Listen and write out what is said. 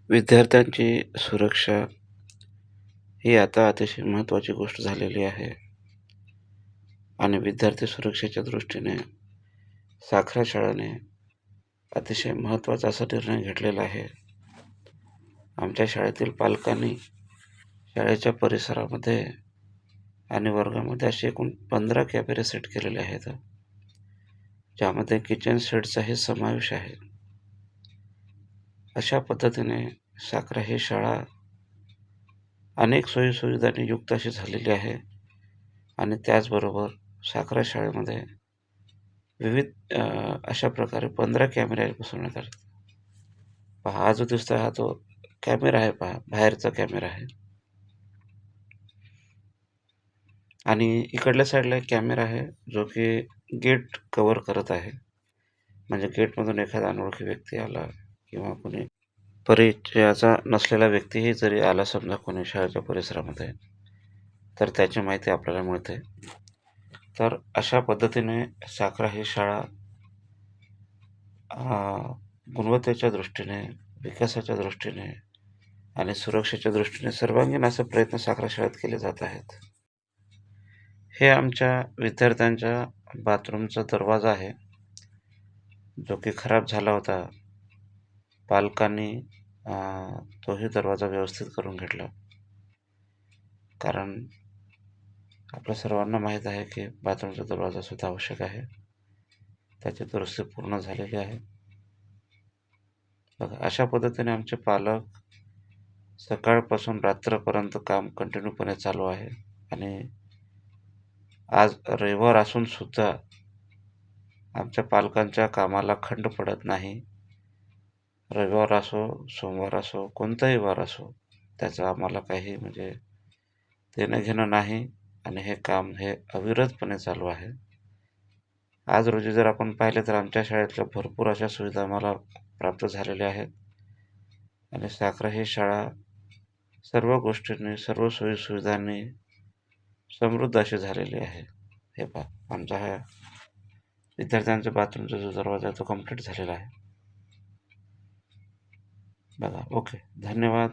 विद्यार्थ्यांची सुरक्षा ही आता अतिशय महत्त्वाची गोष्ट झालेली आहे आणि विद्यार्थी सुरक्षेच्या दृष्टीने साखरा शाळेने अतिशय महत्त्वाचा असा निर्णय घेतलेला आहे. आमच्या शाळेतील पालकांनी शाळेच्या परिसरामध्ये आणि वर्गामध्ये असे एकूण 15 कॅमेरे सेट केलेले आहेत, ज्यामध्ये किचन सेटचाही समावेश आहे. अशा पद्धतीने साखरा ही शाळा अनेक सोयीसुविधांनी युक्त अशी झालेली आहे आणि त्याचबरोबर साखरा शाळेमध्ये विविध अशा प्रकारे 15 कॅमेरे बसवण्यात आले. पहा, हा जो दिसतोय हा तो कॅमेरा आहे, पहा बाहेरचा कॅमेरा आहे आणि इकडल्या साईडला एक कॅमेरा आहे जो की गेट कव्हर करत आहे. म्हणजे गेटमधून एखादा अनोळखी व्यक्ती आला किंवा कोणी परिचयाचा नसलेला व्यक्तीही जरी आला समजा कोणी शाळेच्या परिसरामध्ये, तर त्याची माहिती आपल्याला मिळते. तर अशा पद्धतीने साखरा ही शाळा गुणवत्तेच्या दृष्टीने, विकासाच्या दृष्टीने आणि सुरक्षेच्या दृष्टीने सर्वांगीण असे प्रयत्न साखरा शाळेत केले जात आहेत. हे आमच्या विद्यार्थ्यांच्या बाथरूमचा दरवाजा आहे, जो की खराब झाला होता. पालकांनी तोही दरवाजा व्यवस्थित करून घेतला. कारण आपल्या सर्वांना माहीत आहे की बाथरूमचा दरवाजासुद्धा आवश्यक आहे. त्याची दुरुस्ती पूर्ण झालेली आहे. बघा, अशा पद्धतीने आमचे पालक सकाळपासून रात्रपर्यंत काम कंटिन्यूपणे चालू आहे आणि आज रविवार असून सुद्धा आमच्या पालकांच्या कामाला खंड पडत नाही. रविवार असो, सोमवार असो, कोणताही वार असो, त्याचं आम्हाला काही म्हणजे देणं-घेणं नाही आणि हे काम हे अविरतपणे चालू आहे. आज रोजी जर आपण पाहिले तर आमच्या शाळेतल्या भरपूर अशा सुविधा आम्हाला प्राप्त झालेल्या आहेत आणि साखरा ही शाळा सर्व गोष्टींनी, सर्व सोयीसुविधांनी समृद्ध अशी झालेली आहे. हे पहा, आमचा हा विद्यार्थ्यांच्या बाथरूमचा जो दरवाजा आहे तो कंप्लीट झालेला आहे. बघा, ओके. धन्यवाद.